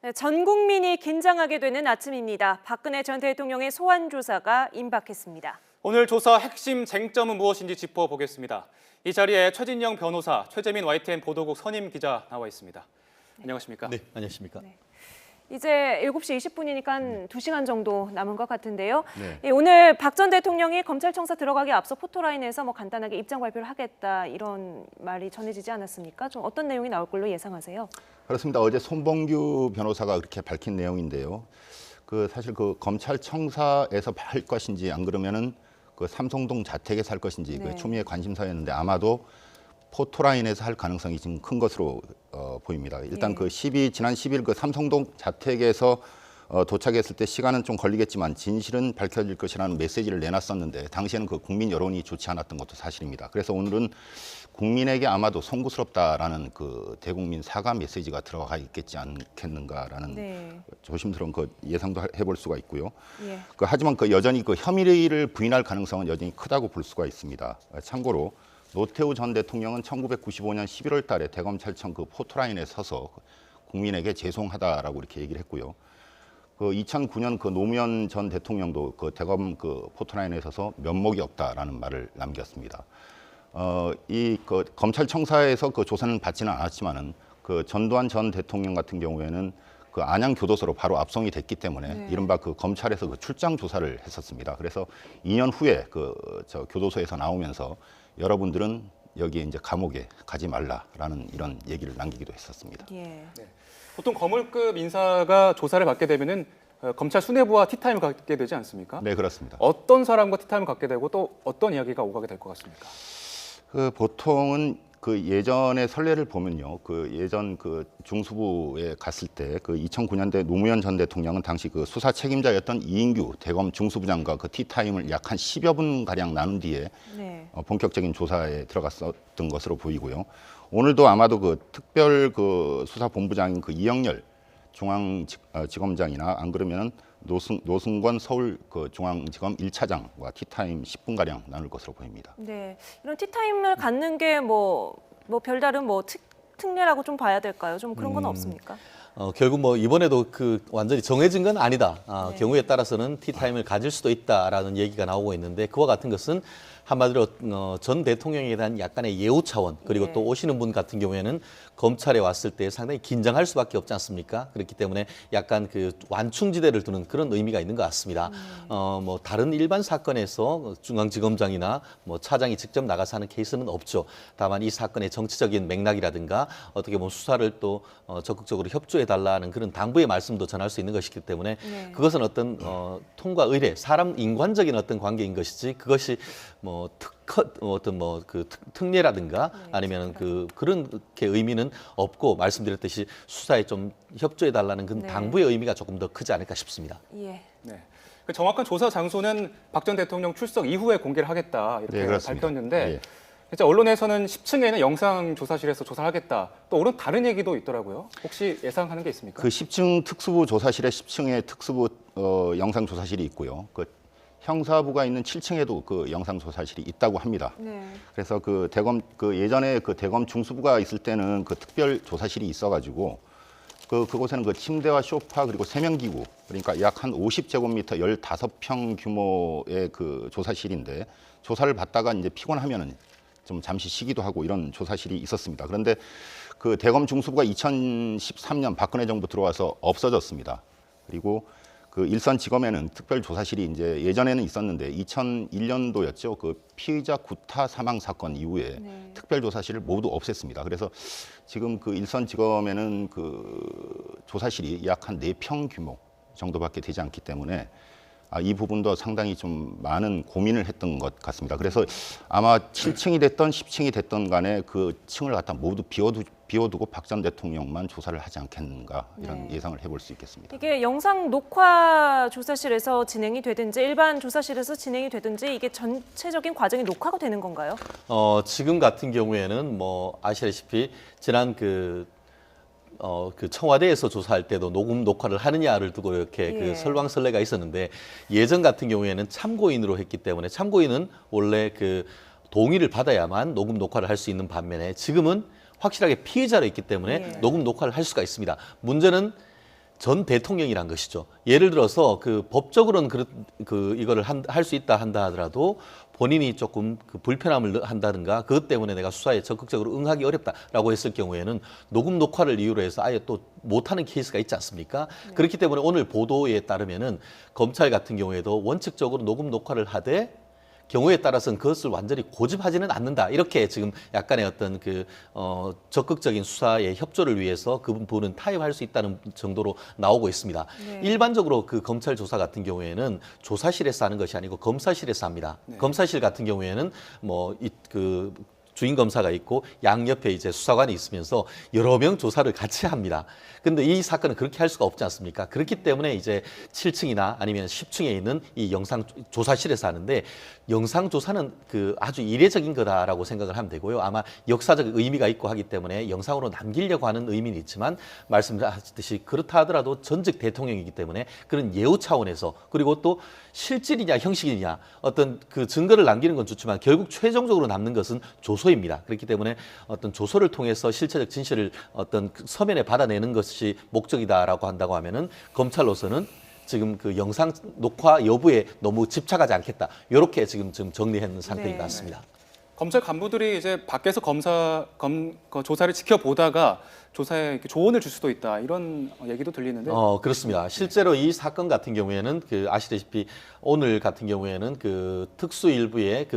네, 전 국민이 긴장하게 되는 아침입니다. 박근혜 전 대통령의 소환 조사가 임박했습니다. 오늘 조사 핵심 쟁점은 무엇인지 짚어보겠습니다. 이 자리에 최진영 변호사, 최재민 YTN 보도국 선임 기자 나와 있습니다. 안녕하십니까? 네, 안녕하십니까? 네. 이제 7시 20분이니까 2시간 정도 남은 것 같은데요. 네. 오늘 박 전 대통령이 검찰청사 들어가기 앞서 포토라인에서 간단하게 입장 발표를 하겠다 이런 말이 전해지지 않았습니까? 좀 어떤 내용이 나올 걸로 예상하세요? 그렇습니다. 어제 손봉규 변호사가 그렇게 밝힌 내용인데요. 사실 검찰청사에서 할 것인지 안 그러면은 삼성동 자택에 살 것인지 네. 추미애 관심사였는데 아마도 포토라인에서 할 가능성이 지금 큰 것으로 보입니다. 일단 지난 10일 삼성동 자택에서 도착했을 때 시간은 좀 걸리겠지만 진실은 밝혀질 것이라는 메시지를 내놨었는데 당시에는 국민 여론이 좋지 않았던 것도 사실입니다. 그래서 오늘은 국민에게 아마도 송구스럽다라는 대국민 사과 메시지가 들어가 있겠지 않겠는가라는 조심스러운 예상도 해볼 수가 있고요. 예. 하지만 여전히 혐의를 부인할 가능성은 여전히 크다고 볼 수가 있습니다. 참고로 노태우 전 대통령은 1995년 11월 달에 대검찰청 포토라인에 서서 국민에게 죄송하다라고 이렇게 얘기를 했고요. 2009년 노무현 전 대통령도 대검 포토라인에 서서 면목이 없다라는 말을 남겼습니다. 검찰청사에서 조사는 받지는 않았지만은 전두환 전 대통령 같은 경우에는 안양 교도소로 바로 압송이 됐기 때문에 이른바 검찰에서 출장 조사를 했었습니다. 그래서 2년 후에 교도소에서 나오면서 여러분들은 여기에 이제 감옥에 가지 말라라는 이런 얘기를 남기기도 했었습니다. 예. 네. 보통 거물급 인사가 조사를 받게 되면은 검찰 수뇌부와 티타임을 갖게 되지 않습니까? 네, 그렇습니다. 어떤 사람과 티타임을 갖게 되고 또 어떤 이야기가 오가게 될 것 같습니까? 보통은 예전의 선례를 보면요, 예전 중수부에 갔을 때 2009년대 노무현 전 대통령은 당시 수사 책임자였던 이인규 대검 중수부장과 티타임을 약 한 10여 분 가량 나눈 뒤에 본격적인 조사에 들어갔었던 것으로 보이고요. 오늘도 아마도 특별 수사본부장인 이영렬 중앙지검장이나 안 그러면은 노승권 서울 중앙지검 1차장과 티타임 10분 가량 나눌 것으로 보입니다. 네, 이런 티타임을 갖는 게 별다른 특례라고 좀 봐야 될까요? 좀 그런 건 없습니까? 결국 이번에도 완전히 정해진 건 아니다. 경우에 따라서는 티타임을 가질 수도 있다라는 얘기가 나오고 있는데 그와 같은 것은 한마디로 전 대통령에 대한 약간의 예우 차원 그리고 또 오시는 분 같은 경우에는 검찰에 왔을 때 상당히 긴장할 수밖에 없지 않습니까? 그렇기 때문에 약간 완충지대를 두는 그런 의미가 있는 것 같습니다. 다른 일반 사건에서 중앙지검장이나 차장이 직접 나가서 하는 케이스는 없죠. 다만 이 사건의 정치적인 맥락이라든가 어떻게 보면 수사를 또 적극적으로 협조해달라는 그런 당부의 말씀도 전할 수 있는 것이기 때문에 그것은 어떤 통과 의례, 사람 인관적인 어떤 관계인 것이지 그것이 특례라든가 아니면 그렇게 의미는 없고 말씀드렸듯이 수사에 좀 협조해달라는 그 당부의 의미가 조금 더 크지 않을까 싶습니다. 예. 네. 정확한 조사 장소는 박 전 대통령 출석 이후에 공개를 하겠다 이렇게 밝혔는데 이제 언론에서는 10층에는 영상조사실에서 조사를 하겠다. 또 다른 얘기도 있더라고요. 혹시 예상하는 게 있습니까? 10층 특수부 조사실에 10층에 특수부 영상조사실이 있고요. 형사부가 있는 7층에도 영상조사실이 있다고 합니다. 그래서 예전에 대검 중수부가 있을 때는 특별 조사실이 있어가지고 그곳에는 침대와 소파 그리고 세면기구 그러니까 약 한 50제곱미터 15평 규모의 조사실인데 조사를 받다가 이제 피곤하면은 좀 잠시 쉬기도 하고 이런 조사실이 있었습니다. 그런데 대검 중수부가 2013년 박근혜 정부 들어와서 없어졌습니다. 그리고 일선지검에는 특별조사실이 이제 예전에는 있었는데 2001년도였죠. 피의자 구타 사망 사건 이후에 특별조사실을 모두 없앴습니다. 그래서 지금 일선지검에는 조사실이 약 한 4평 규모 정도밖에 되지 않기 때문에 이 부분도 상당히 좀 많은 고민을 했던 것 같습니다. 그래서 아마 7층이 됐던 10층이 됐던 간에 층을 갖다 모두 비워두고 박 전 대통령만 조사를 하지 않겠는가 이런 예상을 해볼 수 있겠습니다. 이게 영상 녹화 조사실에서 진행이 되든지 일반 조사실에서 진행이 되든지 이게 전체적인 과정이 녹화가 되는 건가요? 지금 같은 경우에는 아시다시피 지난 청와대에서 조사할 때도 녹음 녹화를 하느냐를 두고 이렇게 설왕설래가 있었는데 예전 같은 경우에는 참고인으로 했기 때문에 참고인은 원래 동의를 받아야만 녹음 녹화를 할 수 있는 반면에 지금은 확실하게 피해자로 있기 때문에 녹음 녹화를 할 수가 있습니다. 문제는 전 대통령이란 것이죠. 예를 들어서 그 법적으로는 이거를 할 수 있다 한다 하더라도 본인이 조금 그 불편함을 한다든가 그것 때문에 내가 수사에 적극적으로 응하기 어렵다라고 했을 경우에는 녹음 녹화를 이유로 해서 아예 또 못하는 케이스가 있지 않습니까? 네. 그렇기 때문에 오늘 보도에 따르면은 검찰 같은 경우에도 원칙적으로 녹음 녹화를 하되 경우에 따라서는 그것을 완전히 고집하지는 않는다. 이렇게 지금 약간의 어떤 적극적인 수사의 협조를 위해서 그 부분은 타협할 수 있다는 정도로 나오고 있습니다. 네. 일반적으로 그 검찰 조사 같은 경우에는 조사실에서 하는 것이 아니고 검사실에서 합니다. 네. 검사실 같은 경우에는 주인 검사가 있고 양옆에 이제 수사관이 있으면서 여러 명 조사를 같이 합니다. 근데 이 사건은 그렇게 할 수가 없지 않습니까? 그렇기 때문에 이제 7층이나 아니면 10층에 있는 이 영상 조사실에서 하는데 영상 조사는 그 아주 이례적인 거다라고 생각을 하면 되고요. 아마 역사적 의미가 있고 하기 때문에 영상으로 남기려고 하는 의미는 있지만 말씀하셨듯이 그렇다 하더라도 전직 대통령이기 때문에 그런 예우 차원에서 그리고 또 실질이냐 형식이냐 어떤 그 증거를 남기는 건 좋지만 결국 최종적으로 남는 것은 조서입니다. 그렇기 때문에 어떤 조서를 통해서 실체적 진실을 어떤 서면에 받아내는 것이 목적이다라고 한다고 하면은 검찰로서는 지금 그 영상 녹화 여부에 너무 집착하지 않겠다. 이렇게 지금 정리한 상태인 것 같습니다. 검찰 간부들이 이제 밖에서 조사를 지켜보다가 조사에 조언을 줄 수도 있다 이런 얘기도 들리는데. 그렇습니다. 실제로 이 사건 같은 경우에는 그 아시다시피 오늘 같은 경우에는 그 특수일부의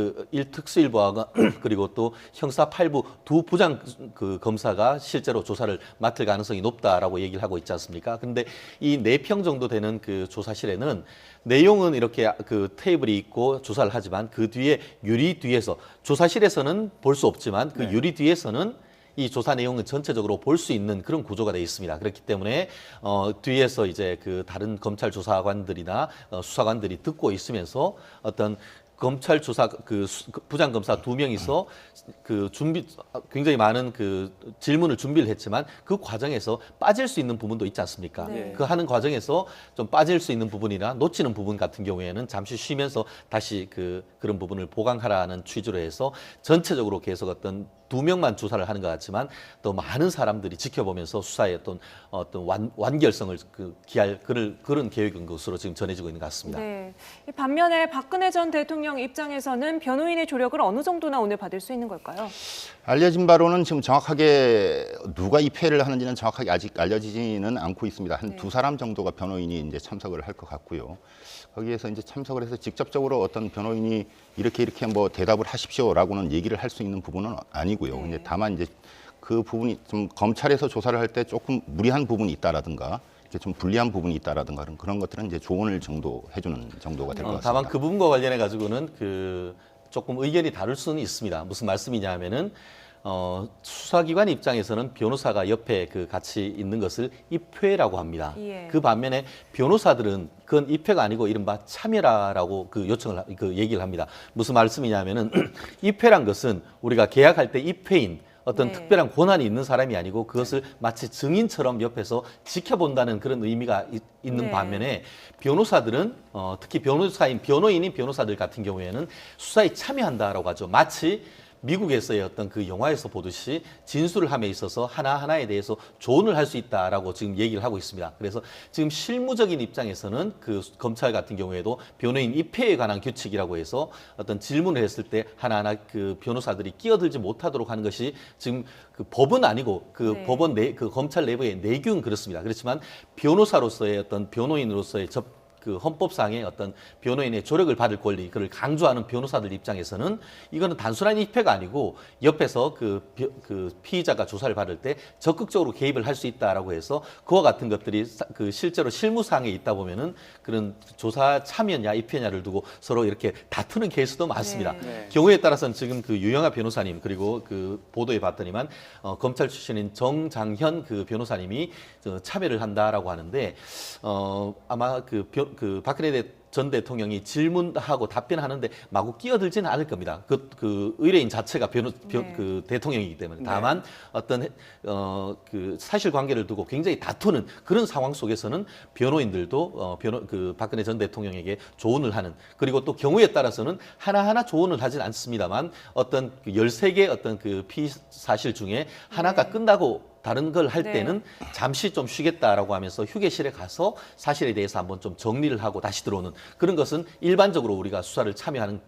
특수일부와 그리고 또 형사 8부 두 부장 그 검사가 실제로 조사를 맡을 가능성이 높다라고 얘기를 하고 있지 않습니까? 근데 이 4평 정도 되는 그 조사실에는 내용은 이렇게 그 테이블이 있고 조사를 하지만 그 뒤에 유리 뒤에서 조사실에서는 볼 수 없지만 그 유리 뒤에서는 이 조사 내용은 전체적으로 볼 수 있는 그런 구조가 되어 있습니다. 그렇기 때문에 뒤에서 이제 그 다른 검찰 조사관들이나 수사관들이 듣고 있으면서 어떤 검찰 조사 부장 검사 2명이서 굉장히 많은 그 질문을 준비를 했지만 그 과정에서 빠질 수 있는 부분도 있지 않습니까? 네. 그 하는 과정에서 좀 빠질 수 있는 부분이나 놓치는 부분 같은 경우에는 잠시 쉬면서 다시 그런 부분을 보강하라는 취지로 해서 전체적으로 계속 어떤 2명만 조사를 하는 것 같지만 또 많은 사람들이 지켜보면서 수사의 어떤 완결성을 기할 그런 계획인 것으로 지금 전해지고 있는 것 같습니다. 네. 반면에 박근혜 전 대통령 입장에서는 변호인의 조력을 어느 정도나 오늘 받을 수 있는 걸까요? 알려진 바로는 지금 정확하게 누가 입회를 하는지는 정확하게 아직 알려지지는 않고 있습니다. 한 2사람 정도가 변호인이 이제 참석을 할 것 같고요. 거기에서 이제 참석을 해서 직접적으로 어떤 변호인이 이렇게 뭐 대답을 하십시오라고는 얘기를 할 수 있는 부분은 아니고요. 근데 다만 이제 그 부분이 좀 검찰에서 조사를 할 때 조금 무리한 부분이 있다라든가 이렇게 좀 불리한 부분이 있다라든가 그런 것들은 이제 조언을 해주는 정도가 될 것 같습니다. 다만 그 부분과 관련해 가지고는 조금 의견이 다를 수는 있습니다. 무슨 말씀이냐면은 수사기관 입장에서는 변호사가 옆에 같이 있는 것을 입회라고 합니다. 예. 그 반면에 변호사들은 그건 입회가 아니고 이른바 참여라라고 얘기를 합니다. 무슨 말씀이냐면은 입회란 것은 우리가 계약할 때 입회인 어떤 특별한 권한이 있는 사람이 아니고 그것을 마치 증인처럼 옆에서 지켜본다는 그런 의미가 있는 반면에 변호사들은 특히 변호인인 변호사들 같은 경우에는 수사에 참여한다라고 하죠. 마치 미국에서의 어떤 그 영화에서 보듯이 진술을 함에 있어서 하나하나에 대해서 조언을 할 수 있다라고 지금 얘기를 하고 있습니다. 그래서 지금 실무적인 입장에서는 그 검찰 같은 경우에도 변호인 입회에 관한 규칙이라고 해서 어떤 질문을 했을 때 하나하나 그 변호사들이 끼어들지 못하도록 하는 것이 지금 그 법은 아니고 법원 검찰 내부의 내규는 그렇습니다. 그렇지만 변호사로서의 어떤 변호인으로서의 헌법상의 어떤 변호인의 조력을 받을 권리, 그걸 강조하는 변호사들 입장에서는 이거는 단순한 입회가 아니고 옆에서 피의자가 조사를 받을 때 적극적으로 개입을 할 수 있다라고 해서 그와 같은 것들이 실제로 실무상에 있다 보면은 그런 조사 참여냐 입회냐를 두고 서로 이렇게 다투는 케이스도 많습니다. 네. 경우에 따라서는 지금 유영하 변호사님 그리고 보도에 봤더니만 검찰 출신인 정장현 변호사님이 참여를 한다라고 하는데 아마 박근혜 전 대통령이 질문하고 답변하는데 마구 끼어들지는 않을 겁니다. 의뢰인 자체가 대통령이기 때문에 다만 어떤 사실관계를 두고 굉장히 다투는 그런 상황 속에서는 변호인들도 박근혜 전 대통령에게 조언을 하는 그리고 또 경우에 따라서는 하나하나 조언을 하진 않습니다만 어떤 13개 어떤 피의 사실 중에 하나가 끝나고 다른 걸 할 네. 때는 잠시 좀 쉬겠다라고 하면서 휴게실에 가서 사실에 대해서 한번 좀 정리를 하고 다시 들어오는 그런 것은 일반적으로 우리가 수사를 참여하는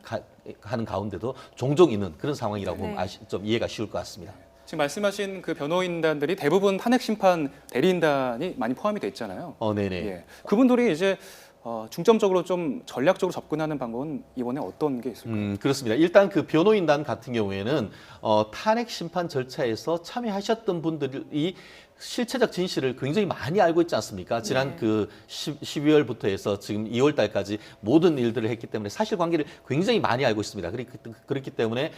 하는 가운데도 종종 있는 그런 상황이라고 네. 보면 좀 이해가 쉬울 것 같습니다. 지금 말씀하신 그 변호인단들이 대부분 탄핵 심판 대리인단이 많이 포함이 돼 있잖아요. 네네. 예. 그분들이 이제 중점적으로 좀 전략적으로 접근하는 방법은 이번에 어떤 게 있을까요? 그렇습니다. 일단 그 변호인단 같은 경우에는 탄핵 심판 절차에서 참여하셨던 분들이 실체적 진실을 굉장히 많이 알고 있지 않습니까? 지난 네. 그 12월부터 해서 지금 2월 달까지 모든 일들을 했기 때문에 사실관계를 굉장히 많이 알고 있습니다. 그렇기 때문에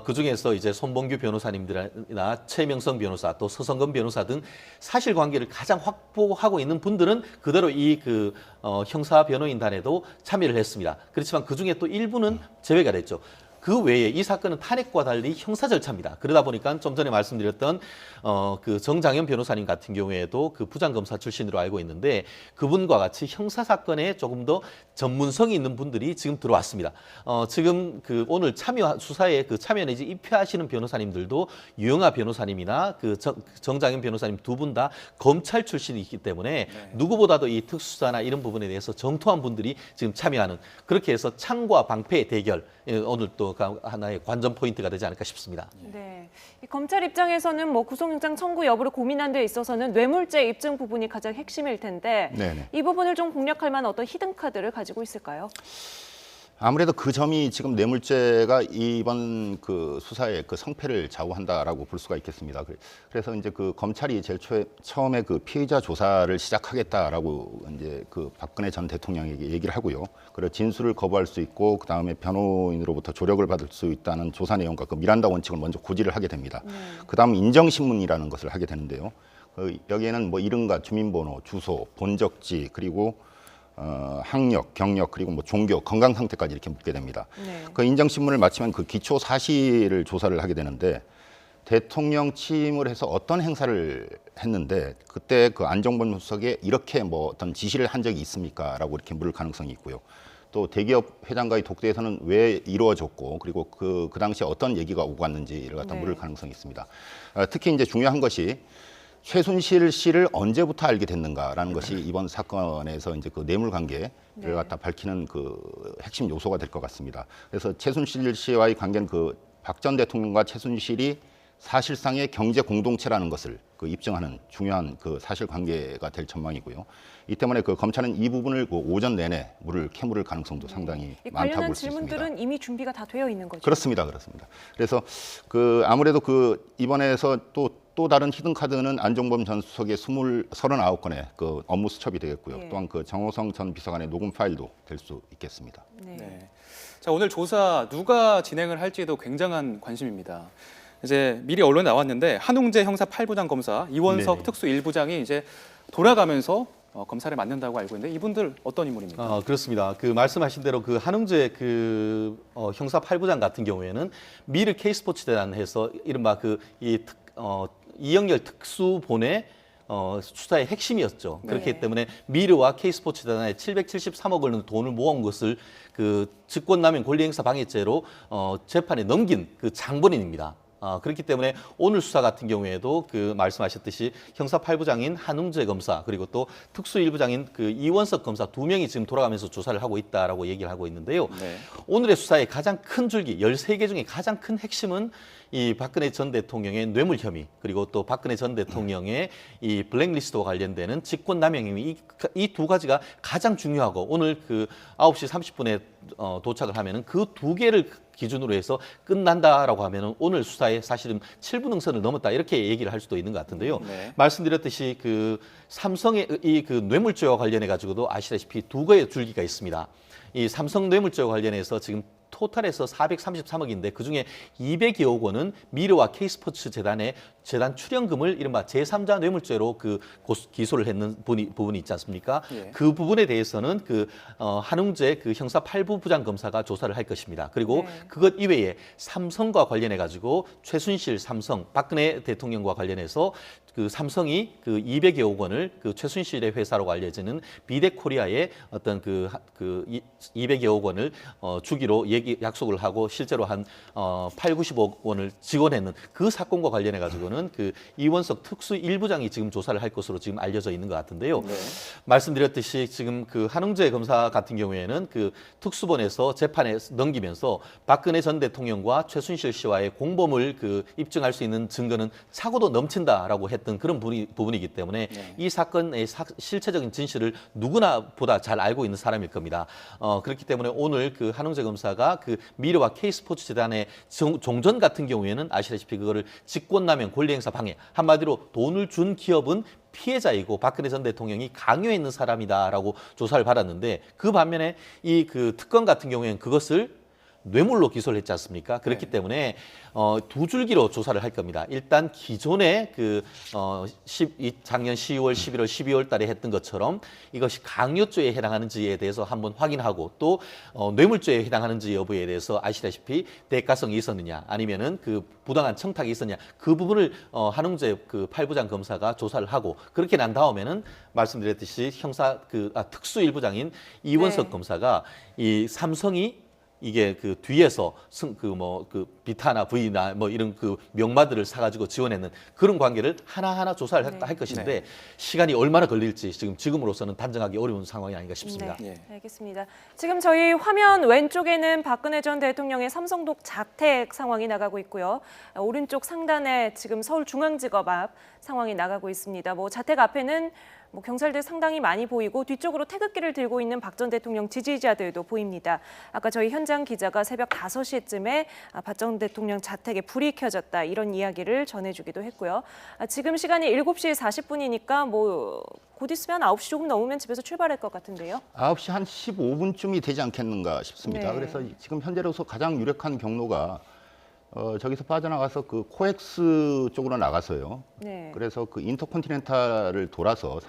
그중에서 이제 손봉규 변호사님들이나 최명성 변호사 또 서성근 변호사 등 사실관계를 가장 확보하고 있는 분들은 그대로 이 그 형사 변호인단에도 참여를 했습니다. 그렇지만 그중에 또 일부는 제외가 됐죠. 그 외에 이 사건은 탄핵과 달리 형사 절차입니다. 그러다 보니까 좀 전에 말씀드렸던 그 정장현 변호사님 같은 경우에도 그 부장검사 출신으로 알고 있는데 그분과 같이 형사 사건에 조금 더 전문성이 있는 분들이 지금 들어왔습니다. 지금 그 오늘 수사에 그 참여 내지 입회하시는 변호사님들도 유영아 변호사님이나 그 정장현 변호사님 두 분 다 검찰 출신이기 때문에 누구보다도 이 특수사나 이런 부분에 대해서 정통한 분들이 지금 참여하는 그렇게 해서 창과 방패의 대결 오늘 또 하나의 관전 포인트가 되지 않을까 싶습니다. 네. 이 검찰 입장에서는 뭐 구속영장 청구 여부를 고민한 데 있어서는 뇌물죄 입증 부분이 가장 핵심일 텐데 네네. 이 부분을 좀 공략할 만한 어떤 히든 카드를 가지고 있을까요? 아무래도 그 점이 지금 뇌물죄가 이번 그 수사의 그 성패를 좌우한다라고 볼 수가 있겠습니다. 그래서 이제 그 검찰이 제일 처음에 그 피의자 조사를 시작하겠다라고 이제 그 박근혜 전 대통령에게 얘기를 하고요. 그리고 진술을 거부할 수 있고 그 다음에 변호인으로부터 조력을 받을 수 있다는 조사 내용과 그 미란다 원칙을 먼저 고지를 하게 됩니다. 그 다음 인정신문이라는 것을 하게 되는데요. 여기에는 뭐 이름과 주민번호, 주소, 본적지 그리고 학력, 경력 그리고 뭐 종교, 건강 상태까지 이렇게 묻게 됩니다. 네. 그 인정신문을 마치면 그 기초 사실을 조사를 하게 되는데 대통령 취임을 해서 어떤 행사를 했는데 그때 그 안정범 수석에 이렇게 뭐 어떤 지시를 한 적이 있습니까?라고 이렇게 물을 가능성이 있고요. 또 대기업 회장과의 독대에서는 왜 이루어졌고 그리고 그 당시에 어떤 얘기가 오고 갔는지를 갖다 네. 물을 가능성이 있습니다. 특히 이제 중요한 것이 최순실 씨를 언제부터 알게 됐는가라는 것이 이번 사건에서 이제 그 뇌물 관계를 갖다 밝히는 그 핵심 요소가 될 것 같습니다. 그래서 최순실 씨와의 관계는 그 박 전 대통령과 최순실이 사실상의 경제 공동체라는 것을 그 입증하는 중요한 그 사실관계가 될 전망이고요. 이 때문에 그 검찰은 이 부분을 그 오전 내내 캐물을 가능성도 상당히 이 많다고 관련한 볼 수 있습니다. 질문들은 이미 준비가 다 되어 있는 거죠. 그렇습니다. 그래서 그 아무래도 그 이번에서 또 다른 히든 카드는 안종범 전 수석의 39건의 그 업무 수첩이 되겠고요. 예. 또한 그 정호성 전 비서관의 녹음 파일도 될 수 있겠습니다. 네. 네. 자, 오늘 조사 누가 진행을 할지도 굉장한 관심입니다. 이제 미리 언론에 나왔는데 한웅재 형사 8부장 검사 이원석 네네. 특수 1부장이 이제 돌아가면서 검사를 맡는다고 알고 있는데 이분들 어떤 인물입니까? 그렇습니다. 그 말씀하신 대로 그 한웅재 그 형사 8부장 같은 경우에는 미르 K스포츠대단 해서 이른바 이영렬 특수본의 수사의 핵심이었죠. 네. 그렇기 때문에 미르와 K스포츠대단에 773억 원의 돈을 모은 것을 그 직권남용 권리행사 방해죄로 재판에 넘긴 그 장본인입니다. 그렇기 때문에 오늘 수사 같은 경우에도 그 말씀하셨듯이 형사 8부장인 한웅재 검사 그리고 또 특수 1부장인 그 이원석 검사 두 명이 지금 돌아가면서 조사를 하고 있다라고 얘기를 하고 있는데요. 네. 오늘의 수사의 가장 큰 줄기 13개 중에 가장 큰 핵심은 이 박근혜 전 대통령의 뇌물 혐의 그리고 또 박근혜 전 대통령의 이 블랙리스트와 관련되는 직권남용 혐의 이 두 가지가 가장 중요하고 오늘 그 9시 30분에 도착을 하면은 그 두 개를 기준으로 해서 끝난다라고 하면은 오늘 수사에 사실은 7분 응선을 넘었다 이렇게 얘기를 할 수도 있는 것 같은데요. 네. 말씀드렸듯이 그 삼성의 이 그 뇌물죄와 관련해 가지고도 아시다시피 두 개의 줄기가 있습니다. 이 삼성 뇌물죄와 관련해서 지금 토탈에서 433억인데 그중에 200여억 원은 미르와 K스포츠 재단의 재단 출연금을 이른바 제3자 뇌물죄로 그 기소를 했는 부분이 있지 않습니까? 예. 그 부분에 대해서는 그 한웅재 그 형사 8부 부장 검사가 조사를 할 것입니다. 그리고 네. 그것 이외에 삼성과 관련해 가지고 최순실 삼성 박근혜 대통령과 관련해서 그 삼성이 그 200여억 원을 그 최순실의 회사로 알려지는 비데코리아에 어떤 그 200여억 원을 주기로 약속을 하고 실제로 한 8, 90억 원을 지원했는 그 사건과 관련해 가지고는 그 이원석 특수 1부장이 지금 조사를 할 것으로 지금 알려져 있는 것 같은데요. 네. 말씀드렸듯이 지금 그 한웅재 검사 같은 경우에는 그 특수본에서 재판에 넘기면서 박근혜 전 대통령과 최순실 씨와의 공범을 그 입증할 수 있는 증거는 차고도 넘친다라고 했던 그런 부분이기 때문에 네. 이 사건의 실체적인 진실을 누구나 보다 잘 알고 있는 사람일 겁니다. 그렇기 때문에 오늘 그 한웅재 검사가 그 미르와 K스포츠 재단의 종전 같은 경우에는 아시다시피 그거를 직권남용 권리행사 방해, 한마디로 돈을 준 기업은 피해자이고 박근혜 전 대통령이 강요해 있는 사람이다라고 조사를 받았는데, 그 반면에 이 그 특검 같은 경우에는 그것을 뇌물로 기소를 했지 않습니까? 그렇기 때문에 두 줄기로 조사를 할 겁니다. 일단 기존에 작년 10월, 11월, 12월 달에 했던 것처럼 이것이 강요죄에 해당하는지에 대해서 한번 확인하고, 또 뇌물죄에 해당하는지 여부에 대해서 아시다시피 대가성이 있었느냐, 아니면은 그 부당한 청탁이 있었냐, 그 부분을 한웅재 그 8부장 검사가 조사를 하고, 그렇게 난 다음에는 말씀드렸듯이 특수 1부장인 이원석 검사가 이 삼성이 이게 그 뒤에서 비타나 V나 뭐 이런 그 명마들을 사가지고 지원했는 그런 관계를 하나하나 조사를 할 것인데 네. 시간이 얼마나 걸릴지 지금으로서는 단정하기 어려운 상황이 아닌가 싶습니다. 네. 알겠습니다. 지금 저희 화면 왼쪽에는 박근혜 전 대통령의 삼성동 자택 상황이 나가고 있고요. 오른쪽 상단에 지금 서울중앙지검 앞 상황이 나가고 있습니다. 자택 앞에는 경찰들 상당히 많이 보이고, 뒤쪽으로 태극기를 들고 있는 박 전 대통령 지지자들도 보입니다. 아까 저희 현장 기자가 새벽 5시쯤에 박 전 대통령 자택에 불이 켜졌다, 이런 이야기를 전해주기도 했고요. 지금 시간이 7시 40분이니까 곧 있으면 9시 조금 넘으면 집에서 출발할 것 같은데요. 9시 한 15분쯤이 되지 않겠는가 싶습니다. 네. 그래서 지금 현재로서 가장 유력한 경로가 저기서 빠져나가서 그 코엑스 쪽으로 나가서요. 네. 그래서 그 인터컨티넨탈을 돌아서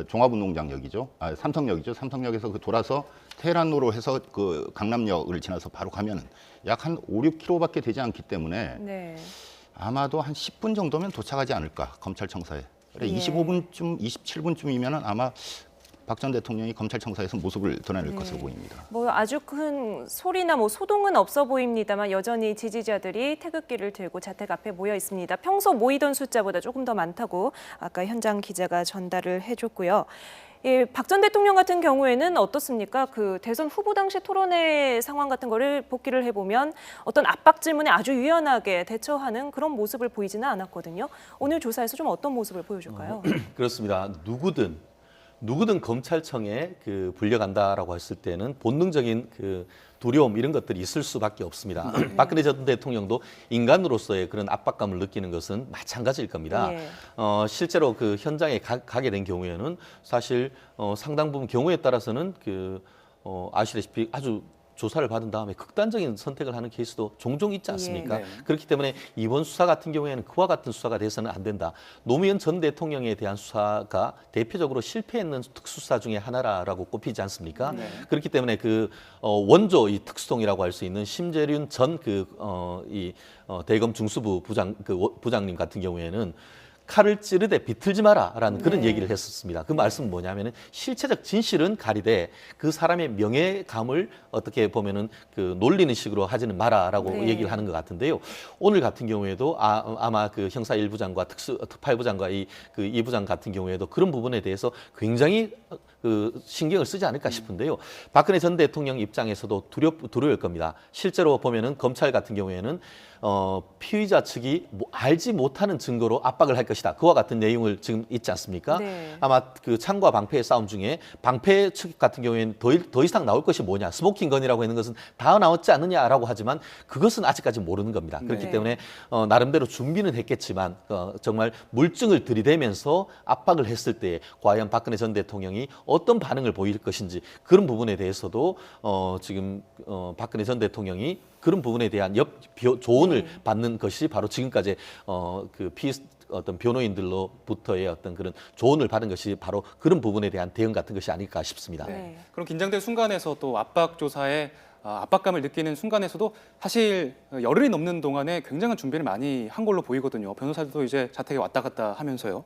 종합운동장역이죠. 삼성역이죠. 삼성역에서 돌아서 테헤란로로 해서 그 강남역을 지나서 바로 가면은 약 한 5, 6km밖에 되지 않기 때문에 네. 아마도 한 10분 정도면 도착하지 않을까, 검찰청사에. 그래, 25분쯤, 27분쯤이면은 아마 박 전 대통령이 검찰청사에서 모습을 드러낼 것으로 보입니다. 아주 큰 소리나 소동은 없어 보입니다만 여전히 지지자들이 태극기를 들고 자택 앞에 모여 있습니다. 평소 모이던 숫자보다 조금 더 많다고 아까 현장 기자가 전달을 해줬고요. 박 전 대통령 같은 경우에는 어떻습니까? 그 대선 후보 당시 토론회 상황 같은 거를 복기를 해보면 어떤 압박 질문에 아주 유연하게 대처하는 그런 모습을 보이지는 않았거든요. 오늘 조사에서 좀 어떤 모습을 보여줄까요? 그렇습니다. 누구든 검찰청에 불려간다라고 했을 때는 본능적인 두려움, 이런 것들이 있을 수밖에 없습니다. 박근혜 전 대통령도 인간으로서의 그런 압박감을 느끼는 것은 마찬가지일 겁니다. 예. 실제로 그 현장에 가게 된 경우에는 사실 상당 부분 경우에 따라서는 아시다시피 아주 조사를 받은 다음에 극단적인 선택을 하는 케이스도 종종 있지 않습니까? 예. 네. 그렇기 때문에 이번 수사 같은 경우에는 그와 같은 수사가 돼서는 안 된다. 노무현 전 대통령에 대한 수사가 대표적으로 실패했는 특수수사 중에 하나라고 꼽히지 않습니까? 네. 그렇기 때문에 원조 이 특수통이라고 할 수 있는 심재륜 전 대검 중수부 부장님 같은 경우에는 칼을 찌르되 비틀지 마라라는 그런 얘기를 했었습니다. 그 말씀은 뭐냐면은 실체적 진실은 가리되 그 사람의 명예감을 어떻게 보면은 놀리는 식으로 하지는 마라라고 얘기를 하는 것 같은데요. 오늘 같은 경우에도 아마 형사 1부장과 특파부장과 이 2부장 같은 경우에도 그런 부분에 대해서 굉장히 신경을 쓰지 않을까 싶은데요. 박근혜 전 대통령 입장에서도 두려울 겁니다. 실제로 보면은 검찰 같은 경우에는 피의자 측이 알지 못하는 증거로 압박을 할 것이다. 그와 같은 내용을 지금 있지 않습니까? 네. 아마 창과 방패의 싸움 중에 방패 측 같은 경우에는 더 이상 나올 것이 뭐냐, 스모킹 건이라고 하는 것은 다 나왔지 않느냐라고 하지만 그것은 아직까지 모르는 겁니다. 그렇기 네. 때문에 나름대로 준비는 했겠지만 정말 물증을 들이대면서 압박을 했을 때 과연 박근혜 전 대통령이 어떤 반응을 보일 것인지, 그런 부분에 대해서도 지금 박근혜 전 대통령이 그런 부분에 대한 조언을 받는 것이 바로 지금까지 어떤 변호인들로부터의 어떤 그런 조언을 받은 것이 바로 그런 부분에 대한 대응 같은 것이 아닐까 싶습니다. 네. 그럼 긴장된 순간에서 또 압박 조사에 압박감을 느끼는 순간에서도 사실 열흘이 넘는 동안에 굉장한 준비를 많이 한 걸로 보이거든요. 변호사들도 이제 자택에 왔다 갔다 하면서요.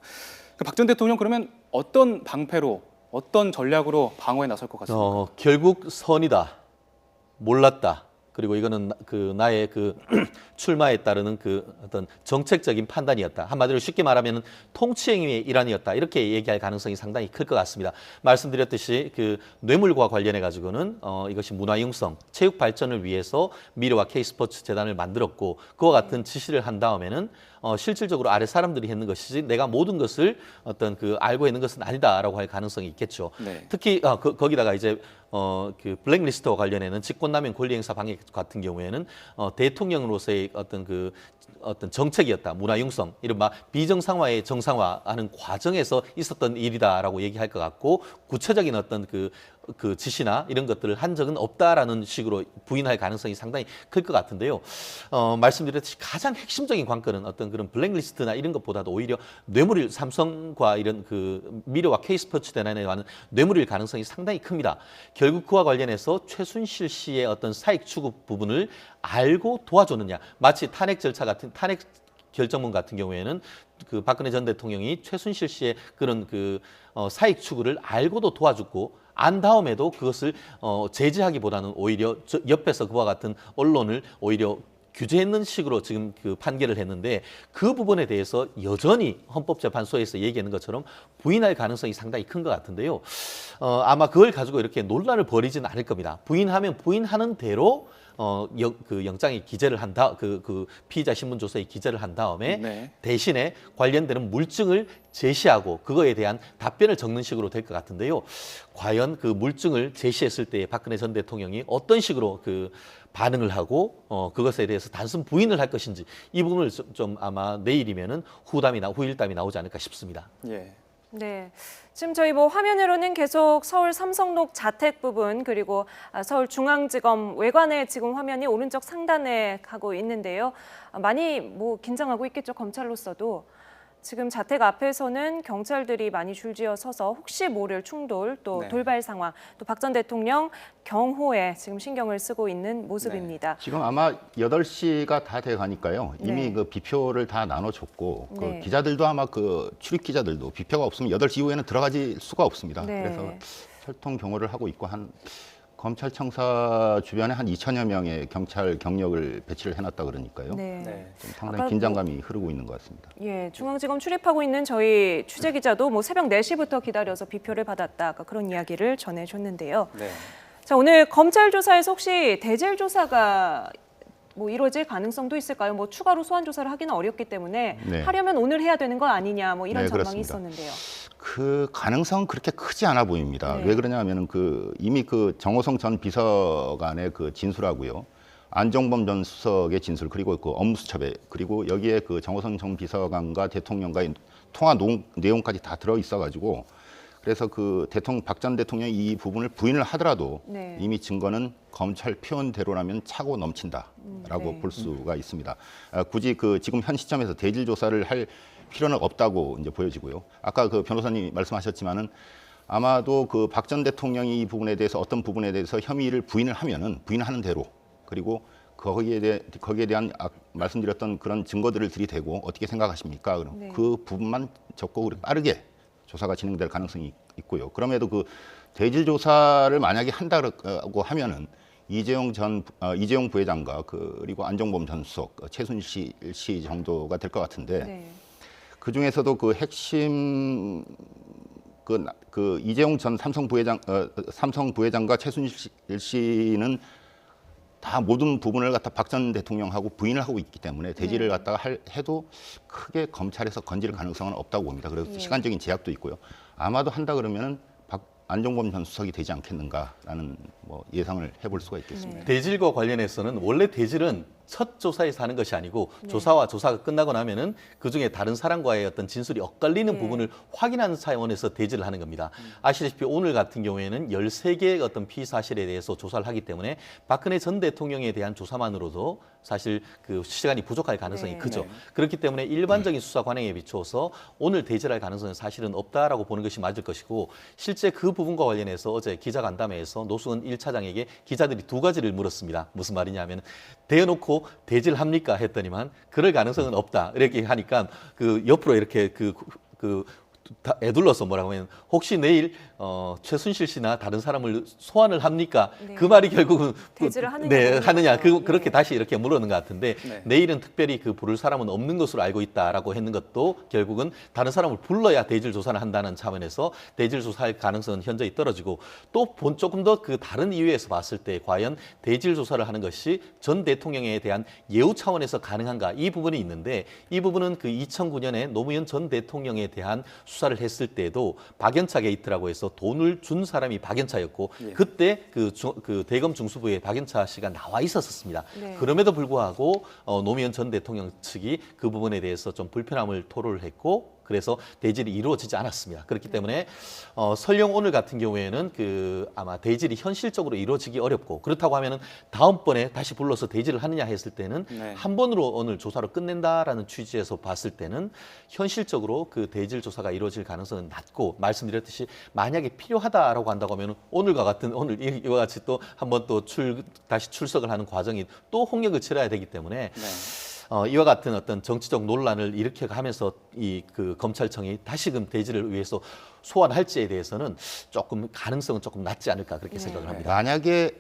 박 전 대통령 그러면 어떤 방패로 어떤 전략으로 방어에 나설 것 같습니까? 결국 선이다. 몰랐다. 그리고 이거는 나의 출마에 따르는 어떤 정책적인 판단이었다. 한마디로 쉽게 말하면 통치행위의 일환이었다. 이렇게 얘기할 가능성이 상당히 클 것 같습니다. 말씀드렸듯이 뇌물과 관련해 가지고는 이것이 문화융성, 체육 발전을 위해서 미래와 K스포츠 재단을 만들었고 그와 같은 지시를 한 다음에는 실질적으로 아래 사람들이 했는 것이지 내가 모든 것을 알고 있는 것은 아니다라고 할 가능성이 있겠죠. 네. 특히 거기다가 이제 블랙리스트와 관련해는 직권남용 권리행사 방해 같은 경우에는 대통령으로서의 어떤 정책이었다. 문화융성, 이른바 비정상화의 정상화하는 과정에서 있었던 일이다라고 얘기할 것 같고 구체적인 어떤 그 지시나 이런 것들을 한 적은 없다라는 식으로 부인할 가능성이 상당히 클 것 같은데요. 말씀드렸듯이 가장 핵심적인 관건은 어떤 그런 블랙리스트나 이런 것보다도 오히려 뇌물일 삼성과 이런 미래와 K스포츠 재단에 관한 뇌물일 가능성이 상당히 큽니다. 결국 그와 관련해서 최순실 씨의 어떤 사익 추구 부분을 알고 도와줬느냐. 마치 탄핵 결정문 같은 경우에는 박근혜 전 대통령이 최순실 씨의 그런 사익 추구를 알고도 도와줬고 안 다음에도 그것을 제지하기보다는 오히려 옆에서 그와 같은 언론을 오히려 규제했는 식으로 지금 판결을 했는데 그 부분에 대해서 여전히 헌법재판소에서 얘기하는 것처럼 부인할 가능성이 상당히 큰 것 같은데요. 아마 그걸 가지고 이렇게 논란을 벌이지는 않을 겁니다. 부인하면 부인하는 대로 영장에 기재를 한다. 피의자 신문조서에 기재를 한 다음에 네. 대신에 관련되는 물증을 제시하고 그거에 대한 답변을 적는 식으로 될 것 같은데요. 과연 그 물증을 제시했을 때 박근혜 전 대통령이 어떤 식으로 반응을 하고 그것에 대해서 단순 부인을 할 것인지 이 부분을 좀 아마 내일이면은 후일담이 나오지 않을까 싶습니다. 예. 네, 지금 저희 화면으로는 계속 서울 삼성동 자택 부분 그리고 서울중앙지검 외관에 지금 화면이 오른쪽 상단에 가고 있는데요. 많이 긴장하고 있겠죠, 검찰로서도. 지금 자택 앞에서는 경찰들이 많이 줄지어 서서 혹시 모를 충돌 또 네. 돌발 상황 또 박 전 대통령 경호에 지금 신경을 쓰고 있는 모습입니다. 지금 아마 8시가 다 돼 가니까요. 이미 네. 비표를 다 나눠줬고 네. 기자들도 아마 출입 기자들도 비표가 없으면 8시 이후에는 들어가질 수가 없습니다. 네. 그래서 철통 경호를 하고 있고 검찰청사 주변에 한 2천여 명의 경찰 경력을 배치를 해놨다 그러니까요. 네. 네. 좀 상당히 긴장감이 흐르고 있는 것 같습니다. 예, 중앙지검 출입하고 있는 저희 취재 기자도 새벽 4시부터 기다려서 비표를 받았다. 아까 그런 이야기를 전해줬는데요. 네. 자, 오늘 검찰 조사에서 혹시 대질 조사가 이루어질 가능성도 있을까요? 추가로 소환 조사를 하기는 어렵기 때문에 네. 하려면 오늘 해야 되는 거 아니냐 이런 네, 전망이 그렇습니다. 있었는데요. 그 가능성은 그렇게 크지 않아 보입니다. 네. 왜 그러냐면은 이미 정호성 전 비서관의 진술하고요. 안종범 전 수석의 진술 그리고 업무수첩에 그리고 여기에 정호성 전 비서관과 대통령과의 통화 내용까지 다 들어 있어 가지고 그래서 박 전 대통령이 이 부분을 부인을 하더라도 네. 이미 증거는 검찰 표현대로라면 차고 넘친다라고 네. 볼 수가 있습니다. 굳이 지금 현 시점에서 대질 조사를 할 필요는 없다고 이제 보여지고요. 아까 변호사님 말씀하셨지만은 아마도 박 전 대통령이 이 부분에 대해서 어떤 부분에 대해서 혐의를 부인을 하면은 부인하는 대로 그리고 거기에 대한 말씀드렸던 그런 증거들을 들이대고 어떻게 생각하십니까? 그럼 네. 그 부분만 적고 빠르게 조사가 진행될 가능성이 있고요. 그럼에도 대질 조사를 만약에 한다고 하면은 이재용 부회장과 그리고 안종범 전 수석, 최순실 씨 정도가 될 것 같은데 네. 그 중에서도 핵심 이재용 전 삼성 부회장과 최순실 씨는 다 모든 부분을 박 전 대통령하고 부인을 하고 있기 때문에 대질을 갖다가 해도 크게 검찰에서 건질 가능성은 없다고 봅니다. 그래서 시간적인 제약도 있고요. 아마도 한다 그러면은 안종범 전 수석이 되지 않겠는가라는 예상을 해볼 수가 있겠습니다. 대질과 관련해서는 원래 대질은 첫 조사에서 하는 것이 아니고 조사와 조사가 끝나고 나면은 그중에 다른 사람과의 어떤 진술이 엇갈리는 부분을 확인하는 차원에서 대지를 하는 겁니다. 아시다시피 오늘 같은 경우에는 13개의 어떤 피의 사실에 대해서 조사를 하기 때문에 박근혜 전 대통령에 대한 조사만으로도 사실 그 시간이 부족할 가능성이 크죠. 그렇기 때문에 일반적인 수사 관행에 비추어서 오늘 대지할 가능성은 사실은 없다라고 보는 것이 맞을 것이고, 실제 그 부분과 관련해서 어제 기자간담회에서 노수근 1차장에게 기자들이 2가지를 물었습니다. 무슨 말이냐면 대놓고 대지를 합니까 했더니만 그럴 가능성은 없다 이렇게 하니까 그 옆으로 이렇게 애둘러서 뭐라고 하면 혹시 내일 최순실 씨나 다른 사람을 소환을 합니까? 그 말이 결국은 대지를 하느냐, 네, 하느냐 거죠. 그렇게 다시 이렇게 물었는 것 같은데 내일은 특별히 그 부를 사람은 없는 것으로 알고 있다라고 했는 것도 결국은 다른 사람을 불러야 대질 조사를 한다는 차원에서 대질 조사할 가능성은 현저히 떨어지고, 또 조금 더 그 다른 이유에서 봤을 때 과연 대질 조사를 하는 것이 전 대통령에 대한 예우 차원에서 가능한가, 이 부분이 있는데, 이 부분은 그 2009년에 노무현 전 대통령에 대한 수사를 했을 때도 박연차 게이트라고 해서 돈을 준 사람이 박연차였고 그때 그 대검 중수부에 박연차 씨가 나와 있었습니다. 그럼에도 불구하고 노무현 전 대통령 측이 그 부분에 대해서 좀 불편함을 토로를 했고, 그래서 대질이 이루어지지 않았습니다. 그렇기 때문에 설령 오늘 같은 경우에는 아마 대질이 현실적으로 이루어지기 어렵고, 그렇다고 하면은 다음번에 다시 불러서 대질을 하느냐 했을 때는 한 번으로 오늘 조사를 끝낸다라는 취지에서 봤을 때는 현실적으로 그 대질 조사가 이루어질 가능성은 낮고, 말씀드렸듯이 만약에 필요하다라고 한다고 하면 오늘과 같은 오늘 이와 같이 또 한 번 또 다시 출석을 하는 과정이 또 홍역을 치러야 되기 때문에 이와 같은 어떤 정치적 논란을 일으켜가면서 그 검찰청이 다시금 대지를 위해서 소환할지에 대해서는 조금 가능성은 조금 낮지 않을까 그렇게 생각을 합니다. 만약에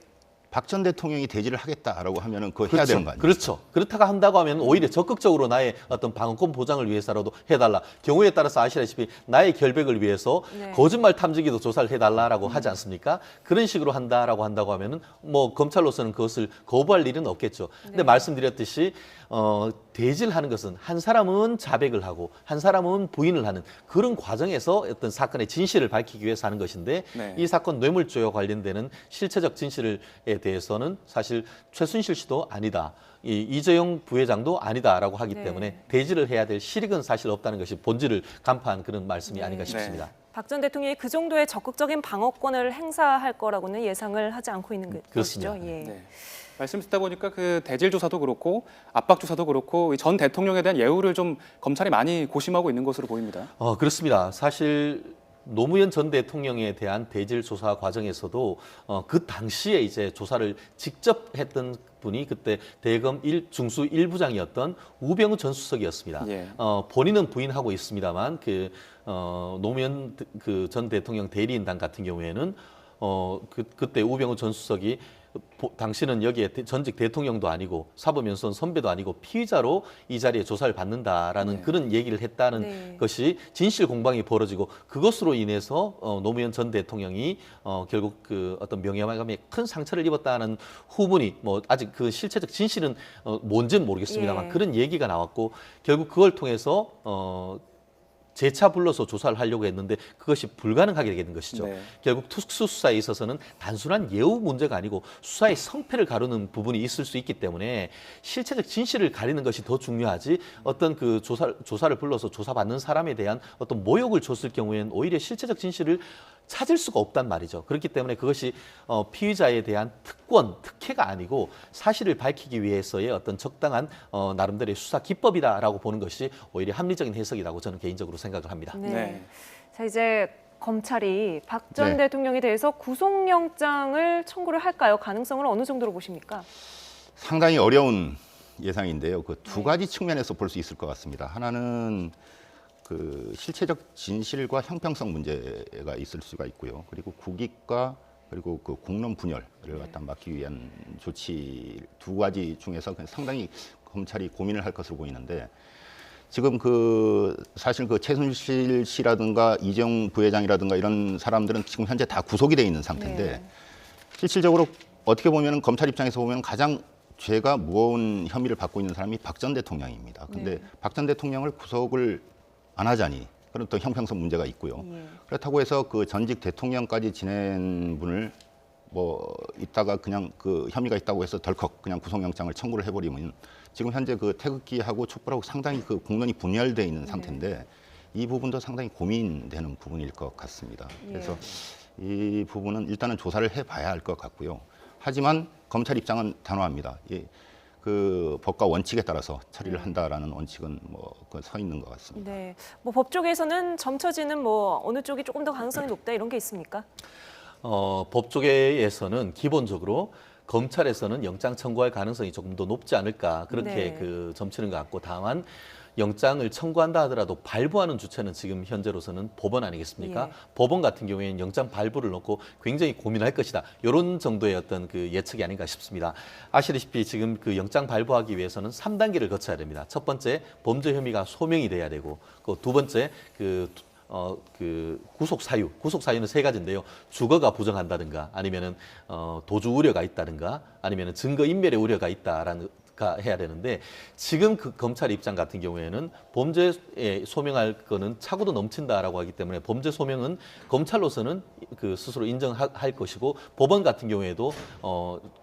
박 전 대통령이 대지를 하겠다라고 하면은 그거 해야 되는 거 아니에요? 그렇죠. 그렇다고 한다고 하면 오히려 적극적으로 나의 어떤 방어권 보장을 위해서라도 해달라. 경우에 따라서 아시다시피 나의 결백을 위해서 거짓말 탐지기도 조사를 해달라라고 하지 않습니까? 그런 식으로 한다라고 한다고 하면은 뭐 검찰로서는 그것을 거부할 일은 없겠죠. 근데 말씀드렸듯이 대지를 하는 것은 한 사람은 자백을 하고 한 사람은 부인을 하는 그런 과정에서 어떤 사건의 진실을 밝히기 위해서 하는 것인데, 이 사건 뇌물죄와 관련되는 실체적 진실에 대해서는 사실 최순실 씨도 아니다, 이재용 부회장도 아니다라고 하기 때문에 대지를 해야 될 실익은 사실 없다는 것이 본질을 간파한 그런 말씀이 아닌가 싶습니다. 박 전 대통령이 그 정도의 적극적인 방어권을 행사할 거라고는 예상을 하지 않고 있는 것이죠. 말씀 듣다 보니까 그 대질 조사도 그렇고 압박 조사도 그렇고 전 대통령에 대한 예우를 좀 검찰이 많이 고심하고 있는 것으로 보입니다. 그렇습니다. 사실 노무현 전 대통령에 대한 대질 조사 과정에서도 그 당시에 이제 조사를 직접 했던 분이 그때 대검 중수 1부장이었던 우병우 전 수석이었습니다. 본인은 부인하고 있습니다만 노무현 전 대통령 대리인단 같은 경우에는 그때 우병우 전 수석이 당신은 여기에 전직 대통령도 아니고 사법연수원 선배도 아니고 피의자로 이 자리에 조사를 받는다라는 그런 얘기를 했다는 것이 진실 공방이 벌어지고, 그것으로 인해서 노무현 전 대통령이 결국 그 어떤 명예감에 큰 상처를 입었다는 후문이 뭐 아직 그 실체적 진실은 뭔지는 모르겠습니다만 그런 얘기가 나왔고, 결국 그걸 통해서 재차 불러서 조사를 하려고 했는데 그것이 불가능하게 되는 것이죠. 결국 특수수사에 있어서는 단순한 예우 문제가 아니고 수사의 성패를 가르는 부분이 있을 수 있기 때문에 실체적 진실을 가리는 것이 더 중요하지, 어떤 그 조사를 불러서 조사받는 사람에 대한 어떤 모욕을 줬을 경우에는 오히려 실체적 진실을 찾을 수가 없단 말이죠. 그렇기 때문에 그것이 피의자에 대한 특혜가 아니고 사실을 밝히기 위해서의 어떤 적당한 나름대로의 수사 기법이다라고 보는 것이 오히려 합리적인 해석이라고 저는 개인적으로 생각을 합니다. 자, 이제 검찰이 박 전 대통령에 대해서 구속영장을 청구를 할까요? 가능성을 어느 정도로 보십니까? 상당히 어려운 예상인데요. 그 2가지 측면에서 볼 수 있을 것 같습니다. 하나는 그 실체적 진실과 형평성 문제가 있을 수가 있고요. 그리고 국익과 그리고 그 공론 분열을 갖다 막기 위한 조치 2가지 중에서 상당히 검찰이 고민을 할 것으로 보이는데, 지금 사실 최순실 씨라든가 이재용 부회장이라든가 이런 사람들은 지금 현재 다 구속이 돼 있는 상태인데, 실질적으로 어떻게 보면 검찰 입장에서 보면 가장 죄가 무거운 혐의를 받고 있는 사람이 박 전 대통령입니다. 근데 박 전 대통령을 구속을 안 하자니 그런 또 형평성 문제가 있고요. 그렇다고 해서 그 전직 대통령까지 지낸 분을 뭐 있다가 그냥 그 혐의가 있다고 해서 덜컥 그냥 구속영장을 청구를 해버리면 지금 현재 그 태극기하고 촛불하고 상당히 그 공론이 분열돼 있는 상태인데 이 부분도 상당히 고민되는 부분일 것 같습니다. 그래서 이 부분은 일단은 조사를 해봐야 할 것 같고요. 하지만 검찰 입장은 단호합니다. 그 법과 원칙에 따라서 처리를 한다라는 원칙은 뭐 서 있는 것 같습니다. 네, 뭐 법 쪽에서는 점쳐지는 뭐 어느 쪽이 조금 더 가능성이 높다 이런 게 있습니까? 법 쪽에서는 기본적으로 검찰에서는 영장 청구할 가능성이 조금 더 높지 않을까 그렇게 네. 그 점치는 것 같고 다만 영장을 청구한다 하더라도 발부하는 주체는 지금 현재로서는 법원 아니겠습니까? 예. 법원 같은 경우에는 영장 발부를 놓고 굉장히 고민할 것이다. 이런 정도의 어떤 그 예측이 아닌가 싶습니다. 아시다시피 지금 그 영장 발부하기 위해서는 3단계를 거쳐야 됩니다. 첫 번째 범죄 혐의가 소명이 돼야 되고 그 두 번째 그 구속 사유는 세 가지인데요. 주거가 부정한다든가 아니면은 도주 우려가 있다든가 아니면은 증거 인멸의 우려가 있다라는 해야 되는데 지금 그 검찰 입장 같은 경우에는 범죄에 소명할 거는 차고도 넘친다라고 하기 때문에 범죄 소명은 검찰로서는 그 스스로 인정할 것이고 법원 같은 경우에도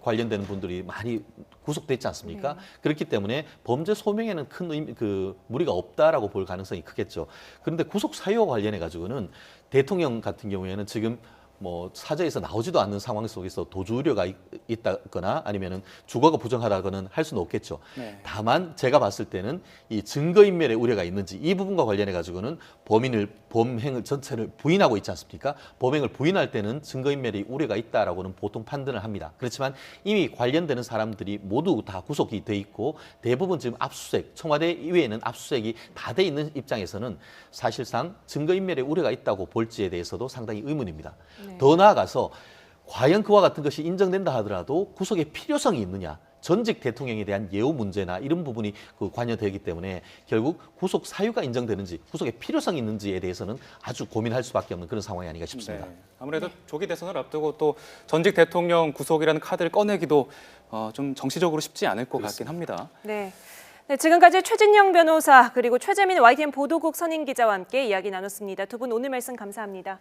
관련되는 분들이 많이 구속됐지 않습니까? 그렇기 때문에 범죄 소명에는 큰 무리가 없다라고 볼 가능성이 크겠죠. 그런데 구속 사유와 관련해 가지고는 대통령 같은 경우에는 지금 뭐 사저에서 나오지도 않는 상황 속에서 도주 우려가 있다거나 아니면은 주거가 부정하다거나 할 수는 없겠죠. 네. 다만 제가 봤을 때는 이 증거인멸의 우려가 있는지 이 부분과 관련해 가지고는 범행을 전체를 부인하고 있지 않습니까? 범행을 부인할 때는 증거인멸의 우려가 있다라고는 보통 판단을 합니다. 그렇지만 이미 관련되는 사람들이 모두 다 구속이 돼 있고 대부분 지금 압수수색, 청와대 이외에는 압수수색이 다 돼 있는 입장에서는 사실상 증거인멸의 우려가 있다고 볼지에 대해서도 상당히 의문입니다. 더 나아가서 과연 그와 같은 것이 인정된다 하더라도 구속의 필요성이 있느냐. 전직 대통령에 대한 예우 문제나 이런 부분이 관여되기 때문에 결국 구속 사유가 인정되는지 구속의 필요성이 있는지에 대해서는 아주 고민할 수밖에 없는 그런 상황이 아닌가 싶습니다. 네. 아무래도 조기 대선을 앞두고 또 전직 대통령 구속이라는 카드를 꺼내기도 좀 정치적으로 쉽지 않을 것 같긴 합니다. 네. 네, 지금까지 최진영 변호사 그리고 최재민 YTN 보도국 선임 기자와 함께 이야기 나눴습니다. 두 분 오늘 말씀 감사합니다.